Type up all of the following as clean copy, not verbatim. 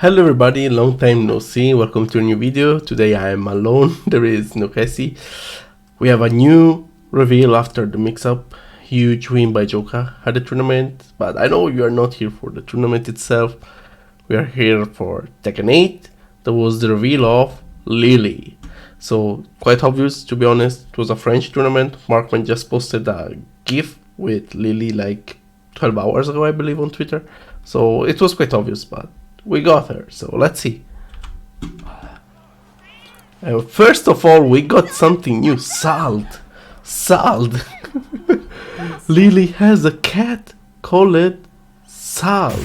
Hello everybody, long time no see, welcome to a new video. Today I am alone, there is no Cassie. We have a new reveal after the mix-up. Huge win by Joka at the tournament, but I know you are not here for the tournament itself. We are here for Tekken 8. That was the reveal of Lili. So quite obvious, to be honest. It was a French tournament. Markman just posted a GIF with Lili like 12 hours ago, I believe, on Twitter. So it was quite obvious, but we got her, so let's see. First of all, we got something new. Salt. Lili has a cat called Salt.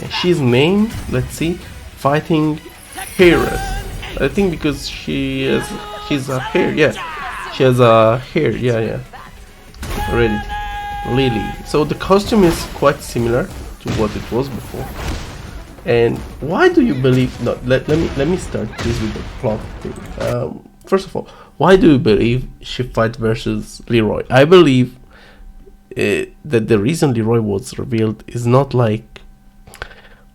And she's named, let's see, Fighting Heiress. I think because she's a hair, yeah. She has a hair, yeah. Ready. Lili. So the costume is quite similar to what it was before. And why do you believe? No, let me start this with the plot thing. First of all, why do you believe she fight versus Leroy? I believe that the reason Leroy was revealed is not like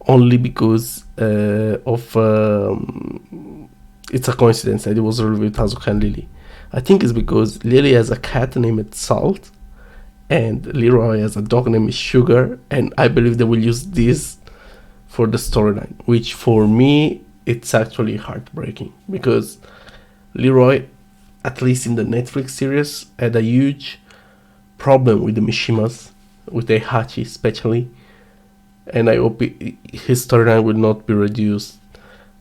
only because of it's a coincidence that it was revealed with Hazuka and Lili. I think it's because Lili has a cat named Salt, and Leroy has a dog named Sugar, and I believe they will use this for the storyline, which for me it's actually heartbreaking because Leroy, at least in the Netflix series, had a huge problem with the Mishimas, with Heihachi especially, and I hope his storyline will not be reduced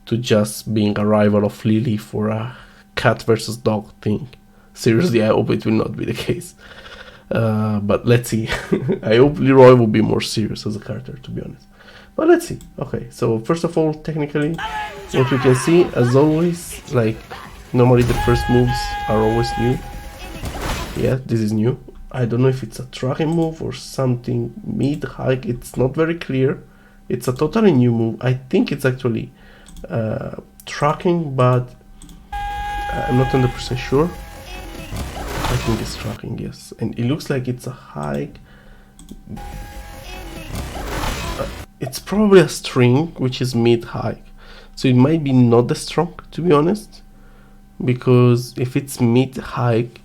to just being a rival of Lili for a cat versus dog thing. Seriously, I hope it will not be the case. But let's see. I hope Leroy will be more serious as a character, to be honest. But let's see. Okay, so first of all, technically, what we can see, as always, like, normally the first moves are always new. Yeah, this is new. I don't know if it's a tracking move or something mid-hike. It's not very clear. It's a totally new move. I think it's actually tracking, but I'm not 100% sure. I think it's tracking, yes. And it looks like it's a hike. It's probably a string, which is mid-hike. So it might be not that strong, to be honest. Because if it's mid-hike,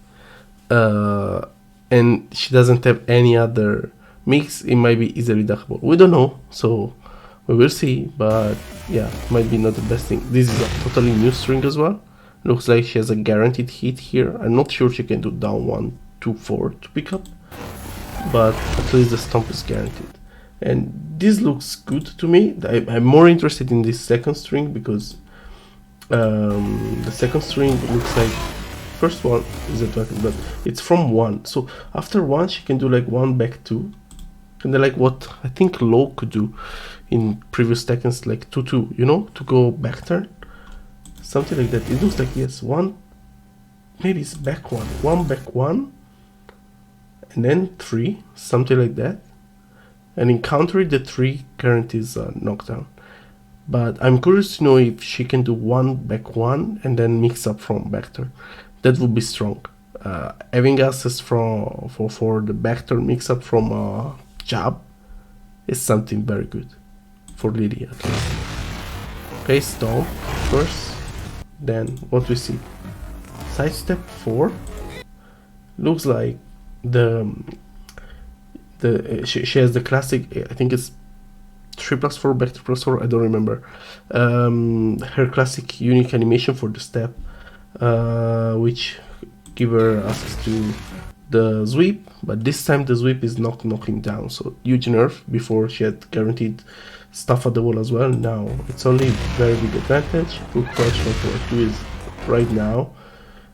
and she doesn't have any other mix, it might be easily duckable. We don't know, so we will see. But yeah, might be not the best thing. This is a totally new string as well. Looks like she has a guaranteed hit here. I'm not sure she can do down 1, 2, 4 to pick up. But at least the stomp is guaranteed. And this looks good to me. I'm more interested in this second string because the second string looks like first one is advantage, but it's from 1. So after 1 she can do like 1 back 2, and then like what I think Low could do in previous Tekkens, like 2-2, you know, to go back turn, something like that. It looks like yes, 1, maybe it's back 1 back 1, and then 3, something like that. And in counter, the 3 guarantees a knockdown. But I'm curious to know if she can do 1 back 1 and then mix up from back turn. That would be strong. Having access for the back turn mix up from jab is something very good for Lili at least. Okay, stomp first. Then what we see? Side step 4. Looks like she has the classic, I think it's 3+4 back 3+4, I don't remember. Her classic unique animation for the step, which give her access to the sweep, but this time the sweep is not knocking down, so huge nerf. Before she had guaranteed stuff at the wall as well, now it's only very big advantage. Hook crush for 2 is right now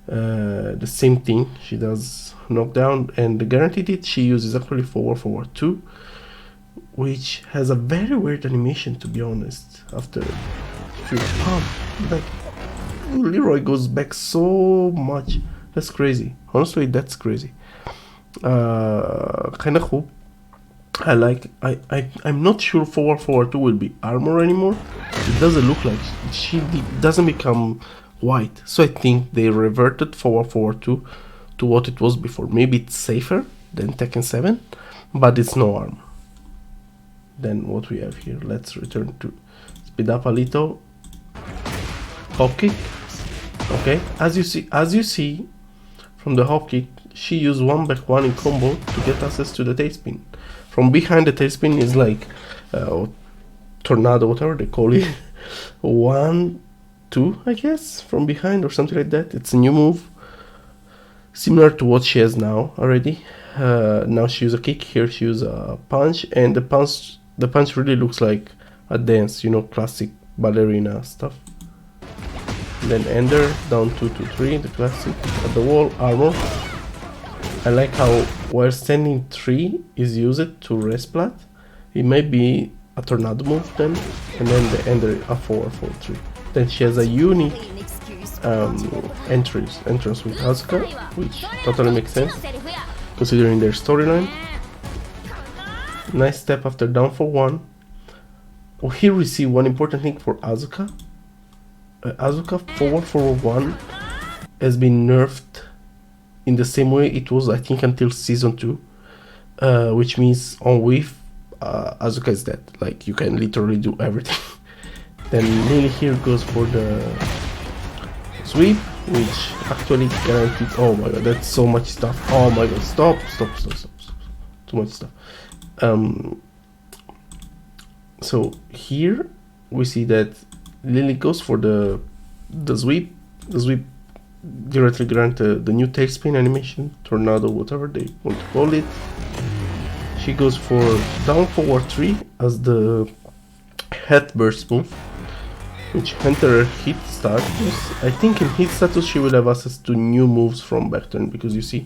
the same thing. She does knockdown, and the guaranteed hit she uses actually forward 2, which has a very weird animation, to be honest. After few pump, like Leroy goes back so much. That's crazy. Honestly, that's crazy. Kind of cool. I like. I'm not sure forward 2 will be armor anymore. It doesn't look like she doesn't become white. So I think they reverted forward 2 to what it was before. Maybe it's safer than Tekken 7, but it's no armor. then what we have here. Let's return to speed up a little. Hop kick. Okay, as you see from the hop kick, she used 1-1 in combo to get access to the tailspin. From behind, the tailspin is like tornado, whatever they call it. 1-2, I guess, from behind or something like that. It's a new move, similar to what she has now already. Now she uses a kick, here she uses a punch, and the punch really looks like a dance, you know, classic ballerina stuff. Then ender, down 2-3, the classic, at the wall, armor. I like how while standing 3 is used to rest plat. It may be a tornado move then, and then the ender a 4-4-3. Then she has a unique entrance with Asuka, which totally makes sense considering their storyline. Nice step after down for 1. Oh, here we see one important thing for Asuka. Asuka forward 1 has been nerfed in the same way it was, I think, until season 2, which means on whiff, Asuka is dead. Like, you can literally do everything. Then Lili here goes for the sweep, which actually guaranteed. Oh my god, that's so much stuff. Oh my god, stop. Too much stuff. So here we see that Lili goes for the sweep. The sweep directly grant the new tailspin animation, tornado, whatever they want to call it. She goes for down forward 3 as the head burst move, which enter hit status. I think in hit status she will have access to new moves from back turn, because you see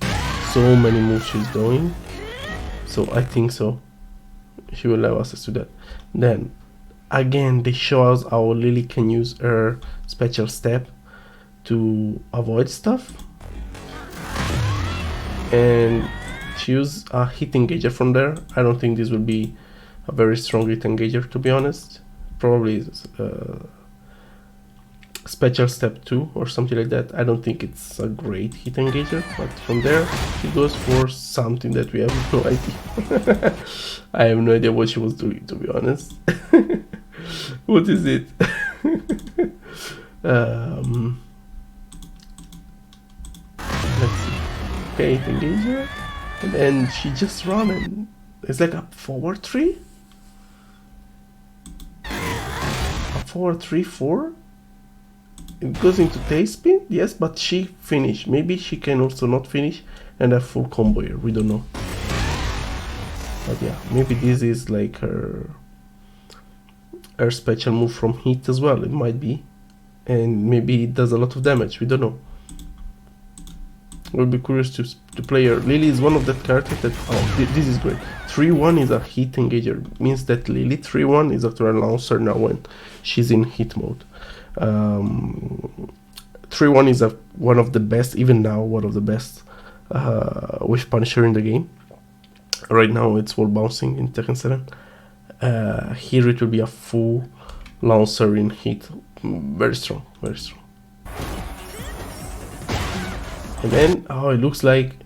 so many moves she's doing. So I think so. She will have access to that. Then again they show us how Lili can use her special step to avoid stuff, and she used a hit engager from there. I don't think this will be a very strong hit engager, to be honest. Probably special step 2 or something like that. I don't think it's a great hit engager, but from there she goes for something that we have no idea. I have no idea what she was doing, to be honest. What is it? Let's see. Okay, hit engager, and then she just run, and it's like a forward 3, a forward 3-4. It goes into tailspin, yes, but she finished. Maybe she can also not finish and have full combo here, we don't know. But yeah, maybe this is like her special move from hit as well, it might be. And maybe it does a lot of damage, we don't know. We'll be curious to play her. Lili is one of that characters that, oh, this is great. 3-1 is a hit engager, means that Lili 3-1 is after a launcher now when she's in hit mode. 3-1 is one of the best, even now, one of the best with Punisher in the game. Right now it's wall bouncing in Tekken 7. Here it will be a full launcher in hit. Very strong, very strong. And then, oh, it looks like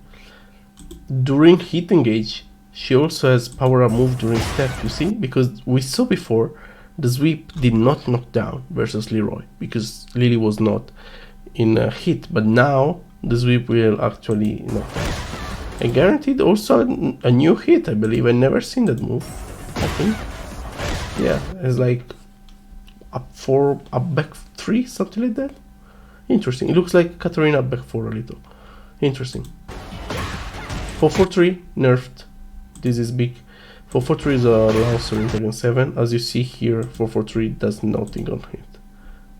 during hit engage, she also has power up move during step, you see? Because we saw before, the sweep did not knock down versus Leroy, because Lili was not in a hit, but now the sweep will actually knock down. And guaranteed also a new hit, I believe. I never seen that move, I think. Yeah, it's like up 4, up back 3, something like that. Interesting. It looks like Katarina back 4 a little. Interesting. 4-4-3 nerfed. This is big. 4-4-3 is a launcher in Tekken 7. As you see here, 4-4-3 does nothing on hit.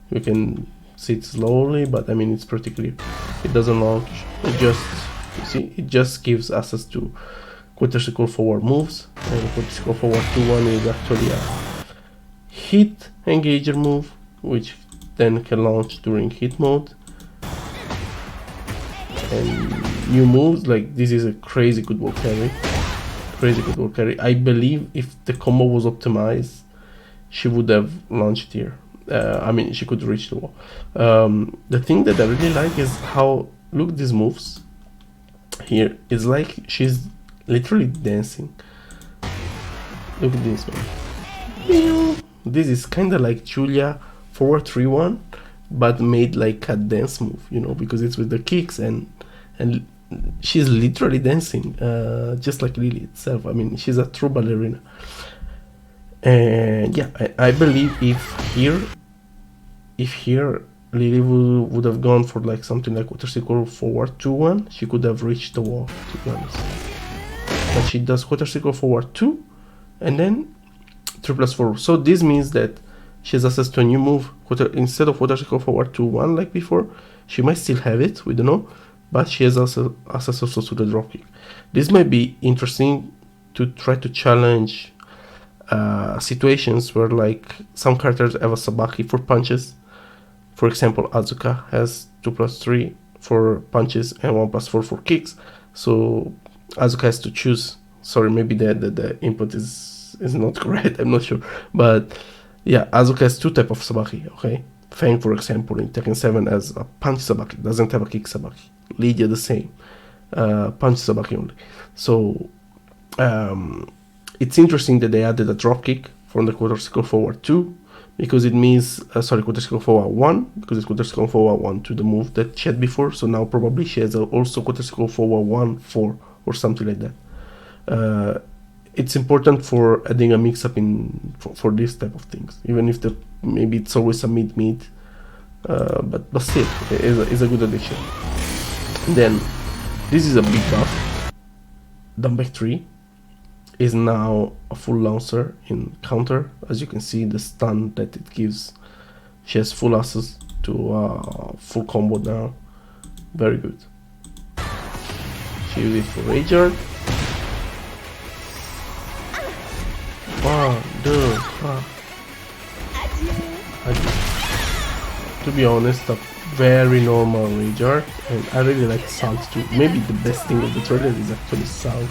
You can see it slowly, but I mean it's pretty clear. It doesn't launch. It just, you see, it just gives access to quadruple forward moves. And quadruple forward 2-1 is actually a hit engager move, which then can launch during hit mode. And new moves, like this is a crazy good wall carry. Crazy good wall carry. I believe if the combo was optimized, she would have launched here. I mean, she could reach the wall. The thing that I really like is how, look these moves here. It's like she's literally dancing. Look at this one. This is kind of like Julia forward 3-1, but made like a dance move, you know, because it's with the kicks, and she's literally dancing, just like Lili itself. I mean, she's a true ballerina. And yeah, I believe if here Lili would have gone for like something like quarter circle forward 2-1, she could have reached the wall, to be honest. But she does quarter circle forward 2, and then 3+4. So this means that she has access to a new move. Instead of quarter circle forward 2-1 like before, she might still have it, we don't know, but she has also access also to the dropkick. This might be interesting to try to challenge situations where like some characters have a sabaki for punches. For example, Azuka has 2+3 for punches and 1+4 for kicks. So Azuka has to choose. Sorry, maybe the input is not correct, I'm not sure. But yeah, Azuka has two types of sabaki, okay? Fang, for example, in Tekken 7 has a punch sabaki, doesn't have a kick sabaki. Lydia the same, punch sabaki only. So it's interesting that they added a drop kick from the quarter circle forward 2, because it means, quarter circle forward 1, because it's quarter circle forward 1 to the move that she had before. So now probably she has also quarter circle forward 1, 4, or something like that. It's important for adding a mix-up for this type of things, even if maybe it's always a mid, but still, it's a good addition. Then, this is a big buff. Down back 3 is now a full launcher in counter. As you can see, the stun that it gives, she has full access to full combo now. Very good. She uses it for Rager. 1, 2, 3. To be honest, a very normal Rager, and I really like Salt too. Maybe the best thing of the trailer is actually Salt.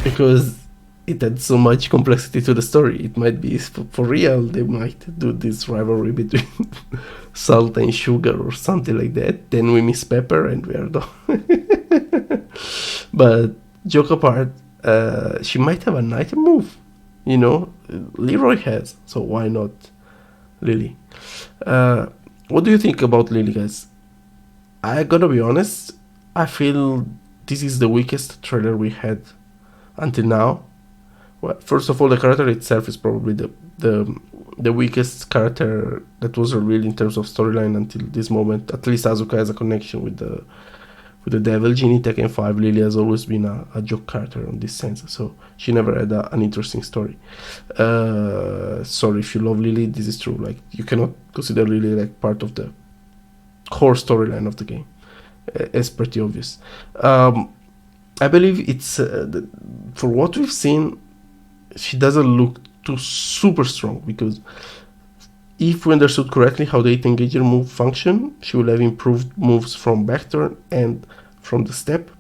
Because it adds so much complexity to the story. It might be for real, they might do this rivalry between Salt and Sugar or something like that. Then we miss Pepper and we are done. But joke apart, she might have an item move, you know. Leroy has, so why not Lili? What do you think about Lili, guys? I gotta be honest, I feel this is the weakest trailer we had until now. Well, first of all, the character itself is probably the weakest character that was revealed in terms of storyline until this moment. At least Asuka has a connection with the devil. Genie Tekken 5, Lili has always been a joke character in this sense, so she never had an interesting story. Sorry if you love Lili, this is true. Like, you cannot consider Lili like part of the core storyline of the game. It's pretty obvious. I believe it's for what we've seen, she doesn't look too super strong, because if we understood correctly how the 8 engager move function, she will have improved moves from back turn and from the step,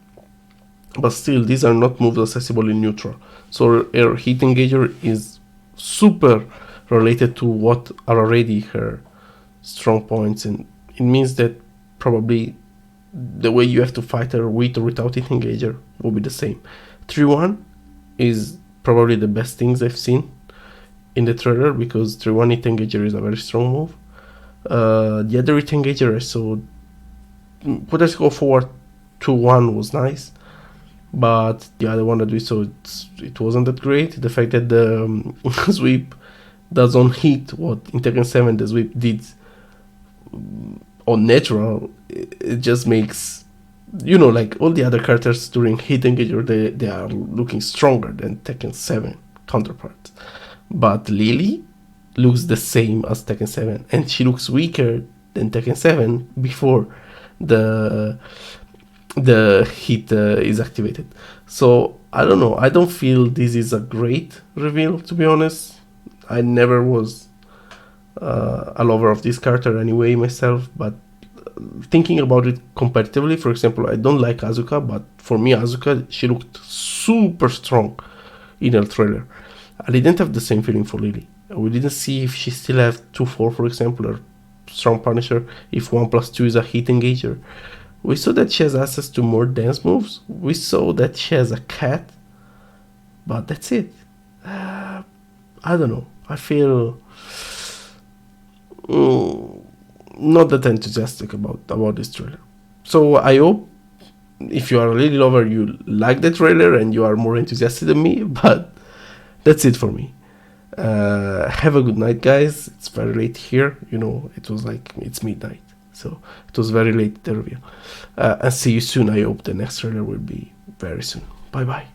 but still these are not moves accessible in neutral. So her hit engager is super related to what are already her strong points, and it means that probably the way you have to fight her with or without hit engager will be the same. 3-1 is probably the best things I've seen in the trailer, because 3-1 hit engager is a very strong move. The other hit engager I saw, let's go forward 2-1 was nice, but the other one that we saw, it wasn't that great. The fact that the sweep doesn't hit what in Tekken 7 the sweep did on natural, it just makes, you know, like all the other characters during hit engager, they are looking stronger than Tekken 7 counterparts. But Lili looks the same as Tekken 7, and she looks weaker than Tekken 7 before the hit is activated. So I don't know, I don't feel this is a great reveal, to be honest. I never was a lover of this character anyway myself, but thinking about it competitively, for example, I don't like Asuka, but for me Asuka, she looked super strong in her trailer. I didn't have the same feeling for Lili. We didn't see if she still have 2-4, for example, or strong punisher, if 1+2 is a hit engager. We saw that she has access to more dance moves. We saw that she has a cat But that's it. I don't know. I feel not that enthusiastic about this trailer. So I hope if you are a Lili lover, you like the trailer and you are more enthusiastic than me. But that's it for me. Have a good night, guys. It's very late here. It was like it's midnight, so it was very late, the review. And see you soon. I hope the next trailer will be very soon. Bye bye.